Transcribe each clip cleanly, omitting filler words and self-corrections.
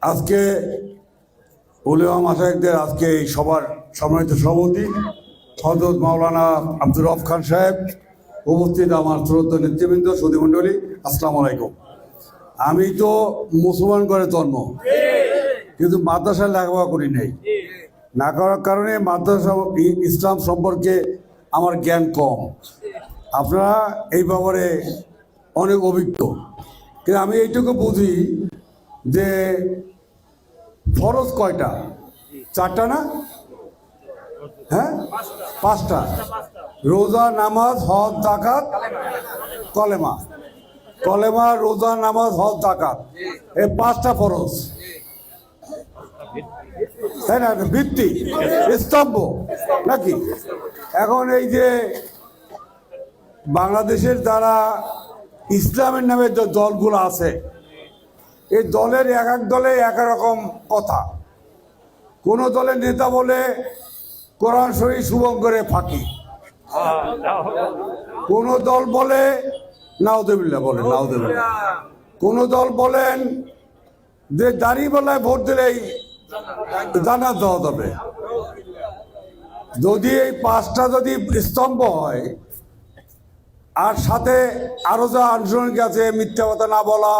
আজকে উলেমা মাশায়েখদের আজকে এই সবার সম্মানিত সভাপতি হযরত মাওলানা আব্দুর রউফ খান সাহেব, উপস্থিত আমার শ্রদ্ধেয় নেতৃবৃন্দ, সুধীমণ্ডলী, আসসালামু আলাইকুম। আমি তো মুসলমান করে জন্ম, কিন্তু মাদ্রাসায় লেখাপড়া করি নাই। না করার কারণে মাদ্রাসা ইসলাম সম্পর্কে আমার জ্ঞান কম। আপনারা এই ব্যাপারে অনেক অভিজ্ঞ, কিন্তু আমি এইটুকু বুঝি যে ফরজ কয়টা? 4টা না? হ্যাঁ, 5টা। রোজা, নামাজ, হজ, যাকাত, কলেমা। কলেমা, রোজা, নামাজ, হজ, যাকাত, এই 5টা ফরজ, তাই না? ভিত্তি, স্তম্ভ নাকি? এখন এই যে বাংলাদেশের যারা ইসলামের নামে যে দলগুলো আছে, এই দলের এক এক দলে এক রকম কথা। কোন দলের নেতা বলে কোরআন শরীফ শুভঙ্করে ফাঁকি, কোন দল বলে নাউজুবিল্লাহ বলে নাউজুবিল্লাহ, কোন দল বলেন যে দাঁড়িপাল্লায় ভোট দিলেই জান্নাত দেওয়া যাবে। যদি এই 5টা যদি স্তম্ভ হয়, আর সাথে আরো যা আনুষ্ঠানিক আছে, মিথ্যা কথা না বলা,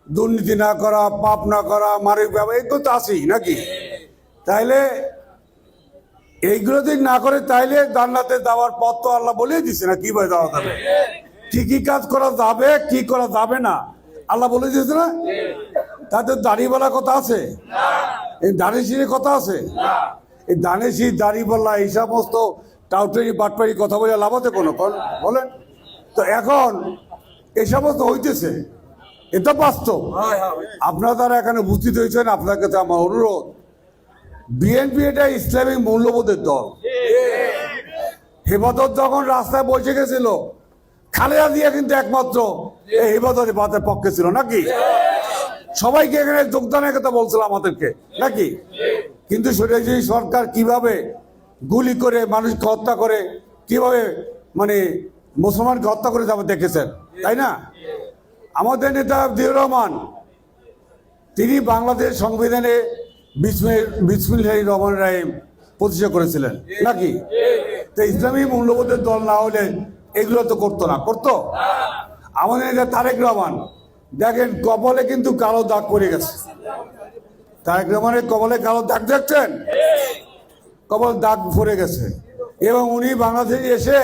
দুর্নীতি না করা, পাপ না করা, মানবিক ব্যবহার, এগুলো তো আছেই নাকি? তাইলে এইগুলো যদি না করে তাইলে জান্নাতে যাওয়ার পথ তো আল্লাহ বলেই দিচ্ছে না, কিভাবে যাওয়া যাবে, কি কি কাজ করা যাবে, কি করা যাবে না, আল্লাহ বলে দিয়েছে না? তাতে দাড়িওয়ালা কথা আছে, এই দানেশির কথা আছে। এই দানেশি, দাড়িওয়ালা, এই সমস্ত টাউটারি বাটপারি কথা বলে লাভ আছে কোনো? বলেন তো। এখন এই সমস্ত হইতেছে, এটা বাস্তব। আপনারা তারা এখানে উপস্থিত হয়েছেন, আপনার কাছে আমার অনুরোধ, বিএনপি এটা ইসলামিক মূল্যবোধের দল। হেফাজত যখন রাস্তায় বসে গেছিল, খালেদা জিয়া কিন্তু একমাত্র এই হেফাজতের বাতের পক্ষে ছিল নাকি? সবাইকে এখানে যোগদানের কথা বলছিল আমাদেরকে নাকি? কিন্তু সেটা যে সরকার কিভাবে গুলি করে মানুষকে হত্যা করে, কিভাবে মানে মুসলমানকে হত্যা করে যাবে দেখেছেন, তাই না? আমাদের নেতা জিয়াউর রহমান, তিনি বাংলাদেশ সংবিধানে বিসমিল্লাহির রহমানির রহিম প্রতিষ্ঠা করেছিলেন নাকি? তো ইসলামী মূল্যবোধের দল না হলে এগুলো তো করতো না, করতো? আমাদের নেতা তারেক রহমান, দেখেন কপালে কিন্তু কালো দাগ পড়ে গেছে। তারেক রহমানের কপালে কালো দাগ দেখছেন? কপাল দাগ পড়ে গেছে। এবং উনি বাংলাদেশে এসে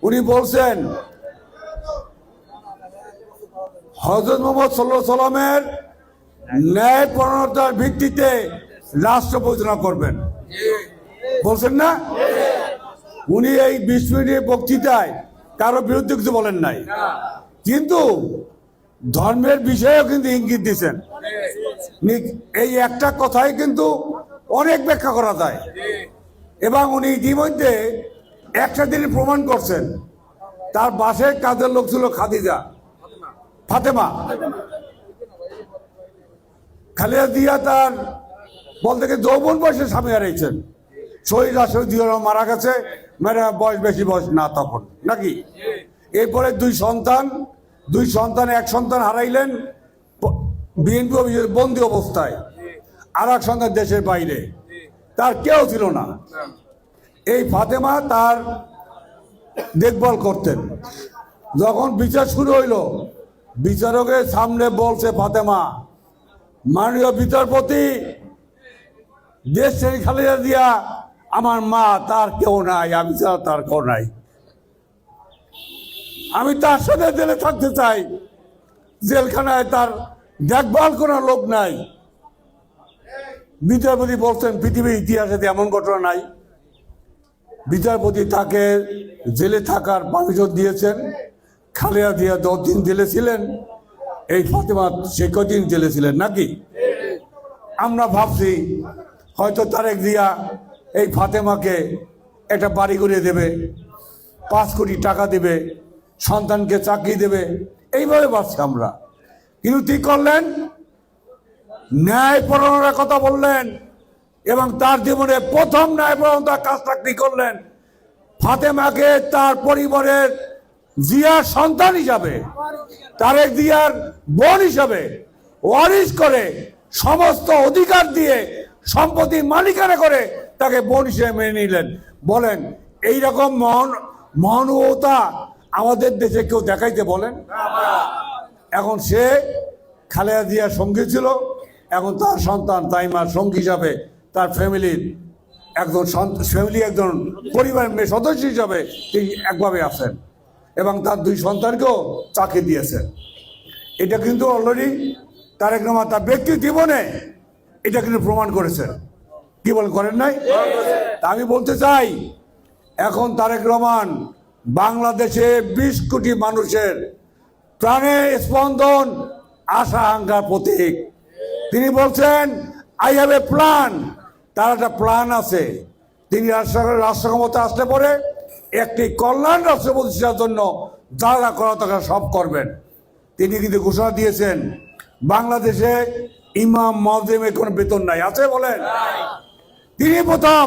উনি বলছেন হযরত মুহাম্মদ সাল্লাল্লাহু আলাইহি সাল্লামের ন্যায়পরায়ণতার ভিত্তিতে রাষ্ট্র পরিচালনা করবেন, বলছেন না? উনি এই 20 মিনিটের বক্তৃতায় কারো বিরুদ্ধে কিছু বলেন নাই, কিন্তু ধর্মের বিষয়েও কিন্তু ইঙ্গিত দিচ্ছেন। এই একটা কথাই কিন্তু অনেক ব্যাখ্যা করা যায়। এবং উনি ইতিমধ্যে একটা দিনই প্রমাণ করছেন, তার বাসায় কাজের লোক ছিল ফাতেমা। খালেদা জিয়া তার বলতে গিয়ে যৌবন বয়সে স্বামী হারাইছেন। শহীদ রাষ্ট্রপতি জিয়া মারা গেছে, বয়স বেশি বয়স না তখন নাকি? এরপরে দুই সন্তান, এক সন্তান হারাইলেন বিএনপি অভিযোগে বন্দী অবস্থায়, আর এক সন্তান দেশের বাইরে, তার কেউ ছিল না। এই ফাতেমা তার দেখভাল করতেন। যখন বিচার শুরু হইল, বিচারকের সামনে বলছে ফাতেমা, মাননীয় বিচারপতি, দেশ ছেড়ে খালেদা জিয়া আমার মা, তার কেউ নাই, আমি ছাড়া তার কেউ নাই, আমি তার সাথে জেলে থাকতে চাই, জেলখানায় তার দেখভাল করার লোক নাই। বিচারপতি বলছেন পৃথিবীর ইতিহাসে এমন ঘটনা নাই। বিচারপতি তাকে জেলে থাকার পারমিশন দিয়েছেন। খালেদা জিয়া 10 দিন জেলে ছিলেন, এই ফাতেমা সে কদিন জেলে ছিলেন নাকি? আমরা ভাবছি হয়তো তারেক জিয়া এই ফাতেমাকে একটা বাড়ি করে দেবে, 5 কোটি টাকা দেবে, সন্তানকে চাকরি দেবে, এইভাবে ভাবছি আমরা। কিন্তু ঠিক করলেন, ন্যায়পরায়ণতার কথা বললেন, এবং তার জীবনে প্রথম ন্যায়পরায়ণতার কাজটা কি করলেন? ফাতেমাকে তার পরিবারের জিয়ার সন্তান হিসাবে, তারেক জিয়ার বোন হিসাবে ওয়ারিশ করে সমস্ত অধিকার দিয়ে সম্পত্তি মালিকানা করে তাকে বোন হিসেবে মেনে নিলেন। বলেন এইরকম মহানুভবতা আমাদের দেশে কেউ দেখাইতে বলেন? এখন সে খালেদা জিয়ার সঙ্গী ছিল, এখন তার সন্তান তাইমার সঙ্গী হিসাবে তার ফ্যামিলির একজন পরিবারের মেয়ে সদস্য হিসাবে তিনি একভাবে আছেন এবং তার 2 সন্তানকেও চাকরি দিয়েছেন। এটা কিন্তু অলরেডি তারেক রহমান তার ব্যক্তি জীবনে এটা কিন্তু প্রমাণ করেছেন। কি বলেন, করেন নাই? তা আমি বলতে চাই, এখন তারেক রহমান বাংলাদেশে 20 কোটি মানুষের প্রাণের স্পন্দন, আশা আকাঙ্ক্ষার প্রতীক। তিনি বলছেন আই হ্যাভ এ প্ল্যান। তার একটা প্ল্যান আছে। তিনি রাষ্ট্র ক্ষমতা আসলে পরে একটি কল্যাণ রাষ্ট্র প্রতিষ্ঠার জন্য যা যা করা তারা সব করবেন। তিনি কিন্তু ঘোষণা দিয়েছেন বাংলাদেশে ইমাম মুয়াজ্জিমের কোনো বেতন নাই, আছে বলেন? তিনি প্রথম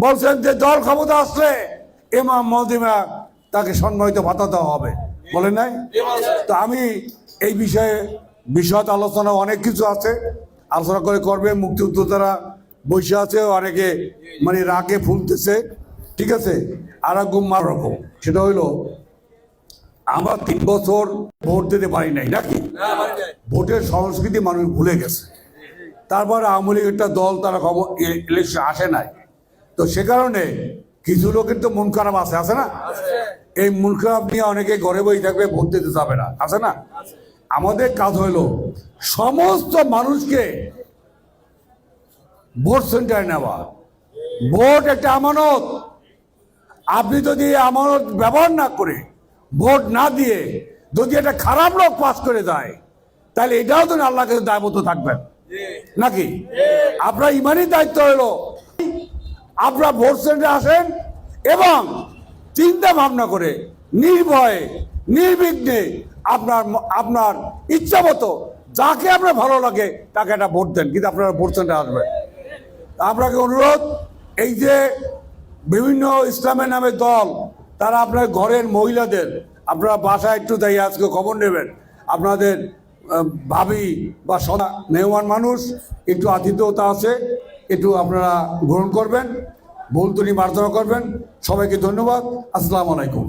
বলছেন যে দল ক্ষমতা আসলে ইমাম মুয়াজ্জিমরা তাকে সম্মানিত ভাতা দেওয়া হবে, বলেন নাই? তো আমি এই বিষয়ে আলোচনা অনেক কিছু আছে, আলোচনা করবে। মুক্তিযোদ্ধারা বসে আছে, অনেকে মানে রাগে ফুলতেছে, ঠিক আছে। আর এক রকম সেটা হইলো আমরা 3 বছর ভোট দিতে পারি নাই, নাকি? ভোটের সংস্কৃতি মানুষ ভুলে গেছে। তারপরে আওয়ামী লীগ একটা দল, তারা ইলেকশন আসে নাই, তো সে কারণে কিছু লোকের তো মন খারাপ আছে না? এই মন খারাপ নিয়ে অনেকে ঘরে বই থাকবে, ভোট দিতে যাবে না, আছে না? আমাদের কাজ হইলো সমস্ত মানুষকে ভোট সেন্টারে নেওয়া। ভোট একটা আমানত। আপনি যদি আমানত ব্যবহার না করে, ভোট না দিয়ে যদি একটা খারাপ লোক পাস করে যায়, তাহলে এটাও তো আল্লাহর কাছে দায়বদ্ধ থাকবেন, নাকি? আপনার ইমানই দায়িত্ব হলো আপনারা ভোট সেন্টারে আসেন এবং চিন্তা ভাবনা করে নির্ভয়ে নির্বিঘ্নে আপনার ইচ্ছা মতো যাকে আপনার ভালো লাগে তাকে একটা ভোট দেন, কিন্তু আপনারা ভোট সেন্টারে আসবেন। আপনাকে অনুরোধ, এই যে বিভিন্ন ইসলামের নামে দল, তারা আপনার ঘরের মহিলাদের, আপনারা বাসায় একটু তাই আজকে খবর নেবেন, আপনাদের ভাবি বা সদা মেহমান মানুষ, একটু আতিথ্যতা আছে, একটু আপনারা গ্রহণ করবেন, ভুল ত্রুটি মার্জনা করবেন। সবাইকে ধন্যবাদ। আসসালামু আলাইকুম।